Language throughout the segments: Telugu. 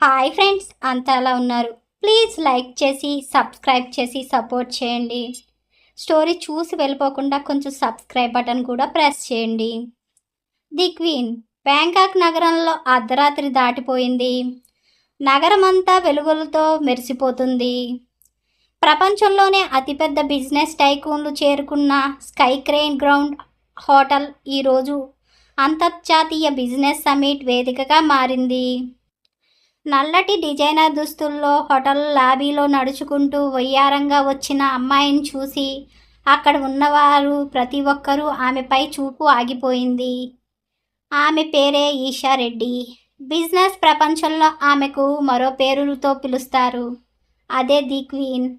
హాయ్ ఫ్రెండ్స్, అంతా ఎలా ఉన్నారు? ప్లీజ్ లైక్ చేసి సబ్స్క్రైబ్ చేసి సపోర్ట్ చేయండి. స్టోరీ చూసి వెళ్ళిపోకుండా కొంచెం సబ్స్క్రైబ్ బటన్ కూడా ప్రెస్ చేయండి. The queen. బ్యాంకాక్ నగరంలో అర్ధరాత్రి దాటిపోయింది. నగరమంతా వెలుగులతో మెరిసిపోతుంది. ప్రపంచంలోనే అతిపెద్ద బిజినెస్ టైకూన్లు చేరుకున్న స్కై క్రేన్ గ్రౌండ్ హోటల్ ఈరోజు అంతర్జాతీయ బిజినెస్ సమ్మిట్ వేదికగా మారింది. నల్లటి డిజైనర్ దుస్తుల్లో హోటల్ లాబీలో నడుచుకుంటూ వయ్యారంగా వచ్చిన అమ్మాయిని చూసి అక్కడ ఉన్నవారు ప్రతి ఒక్కరూ ఆమెపై చూపు ఆగిపోయింది. ఆమె పేరే ఈషా రెడ్డి. బిజినెస్ ప్రపంచంలో ఆమెకు మరో పేరుతో పిలుస్తారు. అదే ది క్వీన్.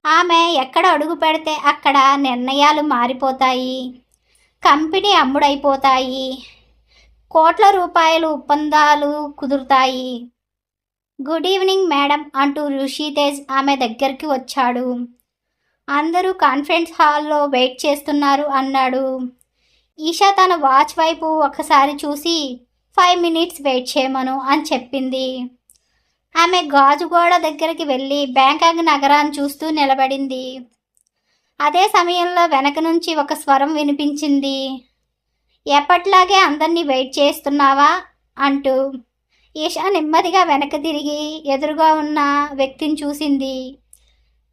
ఆమె ఎక్కడ అడుగు పెడితే అక్కడ నిర్ణయాలు మారిపోతాయి, కంపెనీ అమ్ముడైపోతాయి, కోట్ల రూపాయలు ఒప్పందాలు కుదురుతాయి. గుడ్ ఈవినింగ్ మేడం అంటూ ఋషితేజ్ ఆమె దగ్గరికి వచ్చాడు. అందరూ కాన్ఫరెన్స్ హాల్లో వెయిట్ చేస్తున్నారు అన్నాడు. ఈషా తన వాచ్ వైపు ఒకసారి చూసి 5 మినిట్స్ వెయిట్ చేయమను అని చెప్పింది. ఆమె గాజు గోడ దగ్గరికి వెళ్ళి బ్యాంకాక్ నగరాన్ని చూస్తూ నిలబడింది. అదే సమయంలో వెనక నుంచి ఒక స్వరం వినిపించింది. ఎప్పట్లాగే అందరినీ వెయిట్ చేస్తున్నావా అంటూ. ఈషా నెమ్మదిగా వెనక్కి తిరిగి ఎదురుగా ఉన్న వ్యక్తిని చూసింది.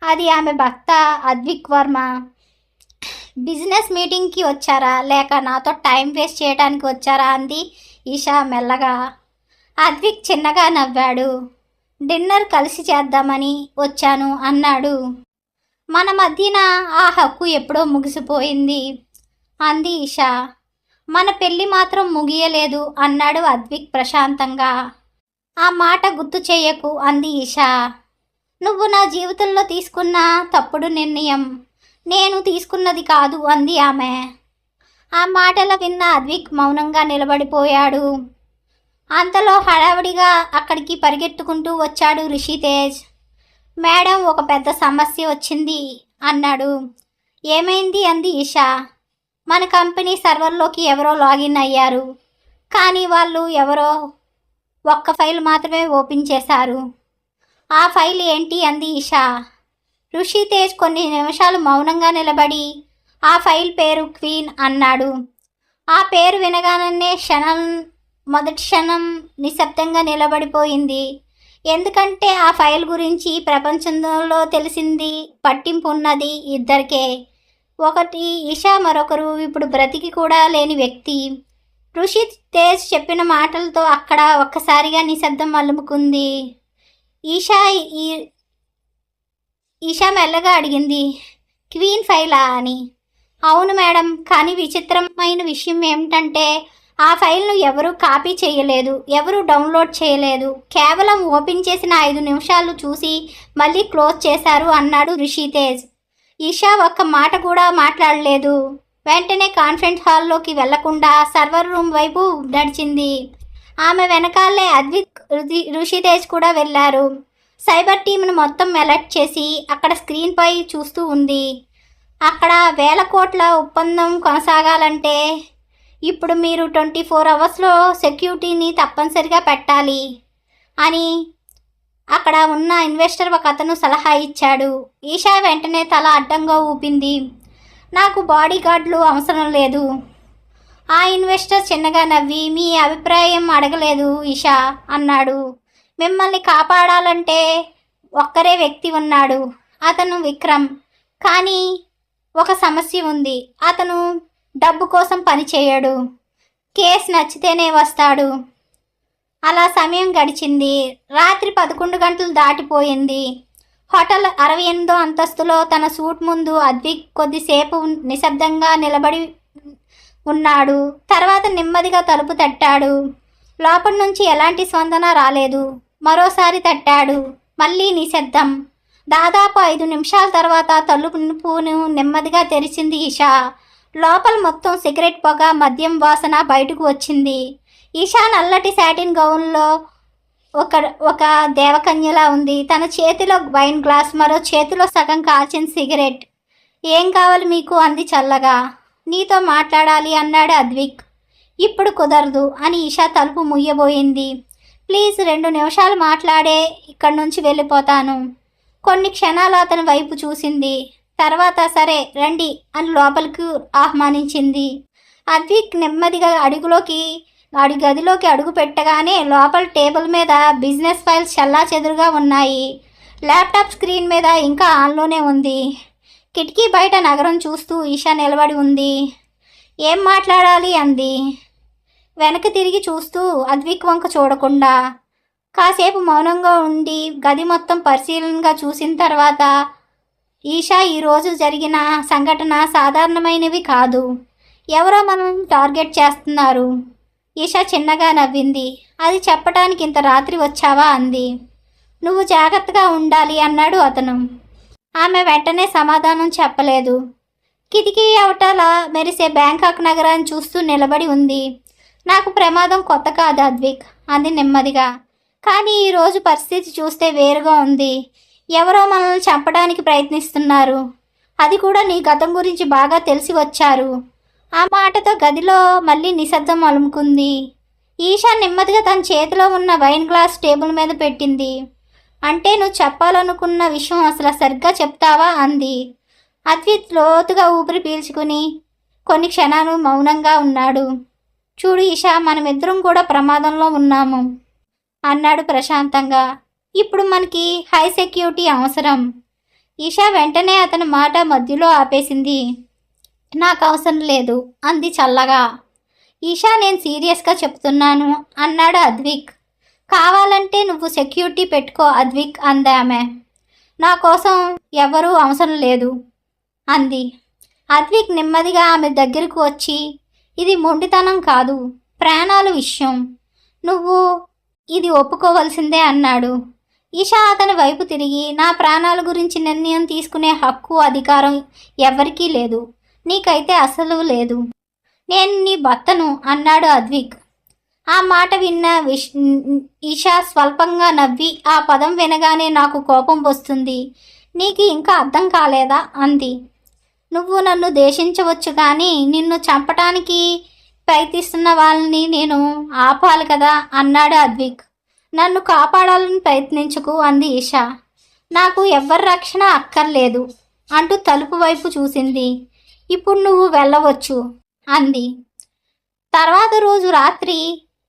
అది ఆమె భర్త అద్విక్ వర్మ. బిజినెస్ మీటింగ్కి వచ్చారా లేక నాతో టైం వేస్ట్ చేయడానికి వచ్చారా అంది ఈషా మెల్లగా. అద్విక్ చిన్నగా నవ్వాడు. డిన్నర్ కలిసి చేద్దామని వచ్చాను అన్నాడు. మన మధ్యన ఆ హక్కు ఎప్పుడో ముగిసిపోయింది అంది ఈషా. మన పెళ్ళి మాత్రం ముగియలేదు అన్నాడు అద్విక్ ప్రశాంతంగా. ఆ మాట గుర్తు చెయ్యకు అంది ఈషా. నువ్వు నా జీవితంలో తీసుకున్న తప్పుడు నిర్ణయం నేను తీసుకున్నది కాదు అంది ఆమె. ఆ మాటలు విన్న అద్విక్ మౌనంగా నిలబడిపోయాడు. అంతలో హడావిడిగా అక్కడికి పరిగెత్తుకుంటూ వచ్చాడు రిషితేజ్. మేడం, ఒక పెద్ద సమస్య వచ్చింది అన్నాడు. ఏమైంది అంది ఈషా. మన కంపెనీ సర్వర్లోకి ఎవరో లాగిన్ అయ్యారు, కానీ వాళ్ళు ఎవరో ఒక్క ఫైల్ మాత్రమే ఓపెన్ చేశారు. ఆ ఫైల్ ఏంటి అంది ఈషా. ఋషితేజ్ కొన్ని నిమిషాలు మౌనంగా నిలబడి ఆ ఫైల్ పేరు క్వీన్ అన్నాడు. ఆ పేరు వినగానే మొదటి క్షణం నిశ్శబ్దంగా నిలబడిపోయింది. ఎందుకంటే ఆ ఫైల్ గురించి ప్రపంచంలో తెలిసింది పట్టింపు ఉన్నది ఇద్దరికే. ఒకటి ఈషా, మరొకరు ఇప్పుడు బ్రతికి కూడా లేని వ్యక్తి. ఋషితేజ్ చెప్పిన మాటలతో అక్కడ ఒక్కసారిగా నిశ్శబ్దం అలుముకుంది. ఈషా మెల్లగా అడిగింది, క్వీన్ ఫైలా అని. అవును మేడం, కానీ విచిత్రమైన విషయం ఏమిటంటే ఆ ఫైల్ను ఎవరూ కాపీ చేయలేదు, ఎవరూ డౌన్లోడ్ చేయలేదు. కేవలం ఓపెన్ చేసిన 5 నిమిషాలు చూసి మళ్ళీ క్లోజ్ చేశారు అన్నాడు ఋషితేజ్. ఈషా ఒక్క మాట కూడా మాట్లాడలేదు. వెంటనే కాన్ఫరెన్స్ హాల్లోకి వెళ్లకుండా సర్వర్ రూమ్ వైపు నడిచింది. ఆమె వెనకాలే అద్విక్, ఋషితేజ్ కూడా వెళ్ళారు. సైబర్ టీంను మొత్తం అలర్ట్ చేసి అక్కడ స్క్రీన్పై చూస్తూ ఉంది. అక్కడ 1000 కోట్ల ఒప్పందం కొనసాగాలంటే ఇప్పుడు మీరు 24 అవర్స్లో సెక్యూరిటీని తప్పనిసరిగా పెట్టాలి అని అక్కడ ఉన్న ఇన్వెస్టర్ ఒక అతను సలహా ఇచ్చాడు. ఈషా వెంటనే తల అడ్డంగా ఊపింది. నాకు బాడీ గార్డులు అవసరం లేదు. ఆ ఇన్వెస్టర్ చిన్నగా నవ్వి, మీ అభిప్రాయం అడగలేదు ఈషా అన్నాడు. మిమ్మల్ని కాపాడాలంటే ఒక్కరే వ్యక్తి ఉన్నాడు, అతను విక్రమ్. కానీ ఒక సమస్య ఉంది, అతను డబ్బు కోసం పని చేయడు, కేసు నచ్చితేనే వస్తాడు. అలా సమయం గడిచింది. రాత్రి 11 గంటలు దాటిపోయింది. హోటల్ 68వ అంతస్తులో తన సూట్ ముందు అద్విక్ కొద్దిసేపు నిశ్శబ్దంగా నిలబడి ఉన్నాడు. తర్వాత నెమ్మదిగా తలుపు తట్టాడు. లోపలి నుంచి ఎలాంటి స్పందన రాలేదు. మరోసారి తట్టాడు. మళ్ళీ నిశ్శబ్దం. దాదాపు 5 నిమిషాల తర్వాత తలుపును నెమ్మదిగా తెరిచింది ఈషా. లోపల మొత్తం సిగరెట్ పొగ, మద్యం వాసన బయటకు వచ్చింది. ఈషా నల్లటి సాటిన్ గౌన్లో ఒక దేవకన్యలా ఉంది. తన చేతిలో వైన్ గ్లాస్, మరో చేతిలో సగం కాల్చిన సిగరెట్. ఏం కావాలి మీకు అంది చల్లగా. నీతో మాట్లాడాలి అన్నాడు అద్విక్. ఇప్పుడు కుదరదు అని ఈషా తలుపు ముయ్యబోయింది. ప్లీజ్ 2 నిమిషాలు మాట్లాడే ఇక్కడి నుంచి వెళ్ళిపోతాను. కొన్ని క్షణాలు అతని వైపు చూసింది. తర్వాత సరే రండి అని లోపలికి ఆహ్వానించింది. అద్విక్ నెమ్మదిగా గదిలోకి అడుగు పెట్టగానే లోపల టేబుల్ మీద బిజినెస్ ఫైల్స్ చెల్లాచెదురుగా ఉన్నాయి. ల్యాప్టాప్ స్క్రీన్ మీద ఇంకా ఆన్లోనే ఉంది. కిటికీ బయట నగరం చూస్తూ ఈషా నిలబడి ఉంది. ఏం మాట్లాడాలి అంది వెనక్కి తిరిగి చూస్తూ అద్విక్ వంక చూడకుండా. కాసేపు మౌనంగా ఉండి గది మొత్తం పరిశీలనగా చూసిన తర్వాత, ఈషా ఈరోజు జరిగిన సంఘటన సాధారణమైనవి కాదు. ఎవరో మనల్ని టార్గెట్ చేస్తున్నారు. ఈషా చిన్నగా నవ్వింది. అది చెప్పడానికి ఇంత రాత్రి వచ్చావా అంది. నువ్వు జాగ్రత్తగా ఉండాలి అన్నాడు అతను. ఆమె వెంటనే సమాధానం చెప్పలేదు. కిటికీ అవటాల మెరిసే బ్యాంకాక్ నగరాన్ని చూస్తూ నిలబడి ఉంది. నాకు ప్రమాదం కొత్త కాదు అద్విక్ అంది నెమ్మదిగా. కానీ ఈరోజు పరిస్థితి చూస్తే వేరుగా ఉంది. ఎవరో మనల్ని చంపడానికి ప్రయత్నిస్తున్నారు. అది కూడా నీ గతం గురించి బాగా తెలిసి వచ్చారు. ఆ మాటతో గదిలో మళ్ళీ నిశ్శబ్దం అలుముకుంది. ఈషా నెమ్మదిగా తన చేతిలో ఉన్న వైన్ గ్లాస్ టేబుల్ మీద పెట్టింది. అంటే నువ్వు చెప్పాలనుకున్న విషయం అసలు సరిగ్గా చెప్తావా అంది. అద్విక్ లోతుగా ఊపిరి పీల్చుకుని కొన్ని క్షణాలు మౌనంగా ఉన్నాడు. చూడు ఈషా, మనమిద్దరం కూడా ప్రమాదంలో ఉన్నాము అన్నాడు ప్రశాంతంగా. ఇప్పుడు మనకి హై సెక్యూరిటీ అవసరం. ఈషా వెంటనే అతని మాట మధ్యలో ఆపేసింది. నాకు అవసరం లేదు అంది చల్లగా. ఈషా, నేను సీరియస్గా చెప్తున్నాను అన్నాడు అద్విక్. కావాలంటే నువ్వు సెక్యూరిటీ పెట్టుకో అద్విక్ అంది ఆమె. నా కోసం ఎవరూ అవసరం లేదు అంది. అద్విక్ నెమ్మదిగా ఆమె దగ్గరకు వచ్చి, ఇది మొండితనం కాదు, ప్రాణాల విషయం. నువ్వు ఇది ఒప్పుకోవలసిందే అన్నాడు. ఈషా అతని వైపు తిరిగి, నా ప్రాణాల గురించి నిర్ణయం తీసుకునే హక్కు అధికారం ఎవరికీ లేదు. నీకైతే అసలు లేదు. నేను నీ భర్తను అన్నాడు అద్విక్. ఆ మాట విన్న ఈషా స్వల్పంగా నవ్వి, ఆ పదం వినగానే నాకు కోపం వస్తుంది. నీకు ఇంకా అర్థం కాలేదా అంది. నువ్వు నన్ను దేశించవచ్చు కానీ నిన్ను చంపటానికి ప్రయత్నిస్తున్న వాళ్ళని నేను ఆపాలి కదా అన్నాడు అద్విక్. నన్ను కాపాడాలని ప్రయత్నించుకు అంది ఈషా. నాకు ఎవ్వరి రక్షణ అక్కర్లేదు అంటూ తలుపు వైపు చూసింది. ఇప్పుడు నువ్వు వెళ్ళవచ్చు అంది. తర్వాత రోజు రాత్రి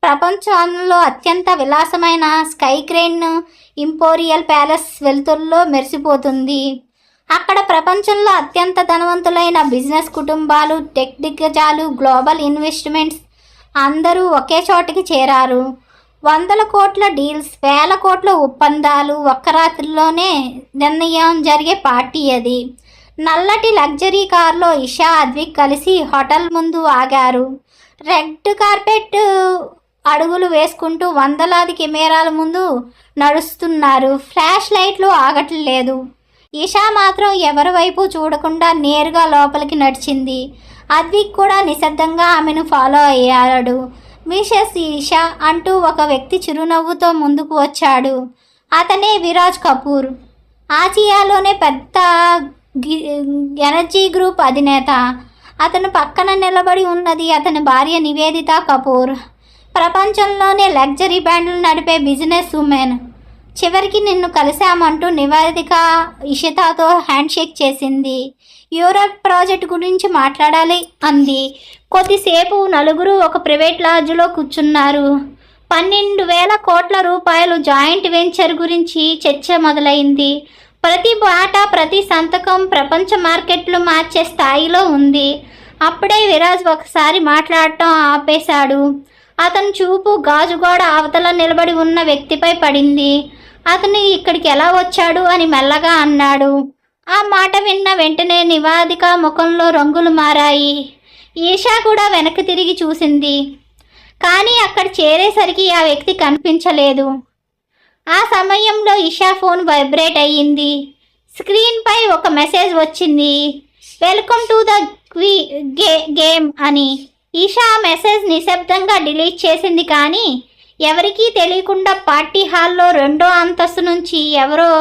ప్రపంచంలో అత్యంత విలాసమైన స్కై క్రేన్ ఇంపోరియల్ ప్యాలెస్ వెలుతురులో మెరిసిపోతుంది. అక్కడ ప్రపంచంలో అత్యంత ధనవంతులైన బిజినెస్ కుటుంబాలు, టెక్ దిగ్గజాలు, గ్లోబల్ ఇన్వెస్ట్మెంట్స్ అందరూ ఒకే చోటికి చేరారు. 100 కోట్ల డీల్స్, 1000 కోట్ల ఒప్పందాలు ఒక్క రాత్రిలోనే నిర్ణయం జరిగే పార్టీ అది. నల్లటి లగ్జరీ కారులో ఇషా, అద్విక్ కలిసి హోటల్ ముందు ఆగారు. రెడ్ కార్పెట్ అడుగులు వేసుకుంటూ వందలాది కెమెరాల ముందు నడుస్తున్నారు. ఫ్లాష్ లైట్లు ఆగట్లేదు. ఈషా మాత్రం ఎవరి వైపు చూడకుండా నేరుగా లోపలికి నడిచింది. అద్విక్ కూడా నిశ్శబ్దంగా ఆమెను ఫాలో అయ్యాడు. మిసెస్ ఈషా అంటూ ఒక వ్యక్తి చిరునవ్వుతో ముందుకు వచ్చాడు. అతనే విరాజ్ కపూర్, ఆసియాలోనే పెద్ద ఎనర్జీ గ్రూప్ అధినేత. అతను పక్కన నిలబడి ఉన్నది అతని భార్య నివేదిత కపూర్, ప్రపంచంలోనే లగ్జరీ బ్రాండ్లు నడిపే బిజినెస్ ఉమెన్. చివరికి నిన్ను కలిశామంటూ నివేదిక ఇషితాతో హ్యాండ్షేక్ చేసింది. యూరప్ ప్రాజెక్ట్ గురించి మాట్లాడాలి అంది. కొద్దిసేపు నలుగురు ఒక ప్రైవేట్ లాడ్జ్లో కూర్చున్నారు. 12,000 కోట్ల రూపాయలు జాయింట్ వెంచర్ గురించి చర్చ మొదలైంది. ప్రతి మాట, ప్రతి సంతకం ప్రపంచ మార్కెట్లు మార్చే స్థాయిలో ఉంది. అప్పుడే విరాజ్ ఒకసారి మాట్లాడటం ఆపేశాడు. అతని చూపు గాజుగోడ అవతల నిలబడి ఉన్న వ్యక్తిపై పడింది. అతను ఇక్కడికి ఎలా వచ్చాడు అని మెల్లగా అన్నాడు. ఆ మాట విన్న వెంటనే నివేదిక ముఖంలో రంగులు మారాయి. ఈషా కూడా వెనక్కి తిరిగి చూసింది. కానీ అక్కడ చేరేసరికి ఆ వ్యక్తి కనిపించలేదు. ఆ సమయంలో ఈషా ఫోన్ వైబ్రేట్ అయ్యింది. స్క్రీన్పై ఒక మెసేజ్ వచ్చింది, వెల్కమ్ టు ద గేమ్ అని. ఈషా ఆ మెసేజ్ నిశ్శబ్దంగా డిలీట్ చేసింది. కానీ ఎవరికీ తెలియకుండా పార్టీ హాల్లో 2వ అంతస్తు నుంచి ఎవరో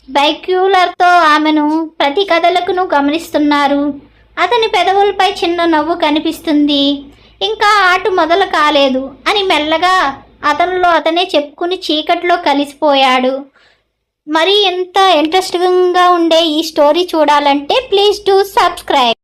బైక్యూలర్తో ఆమెను ప్రతి కదలకును గమనిస్తున్నారు. అతని పెదవులపై చిన్న నవ్వు కనిపిస్తుంది. ఇంకా ఆట మొదలు కాలేదు అని మెల్లగా అతనిలో అతనే చెప్పుకుని చీకట్లో కలిసిపోయాడు. మరి ఎంత ఇంట్రెస్టింగ్గా ఉండే ఈ స్టోరీ చూడాలంటే ప్లీజ్ డూ సబ్స్క్రైబ్.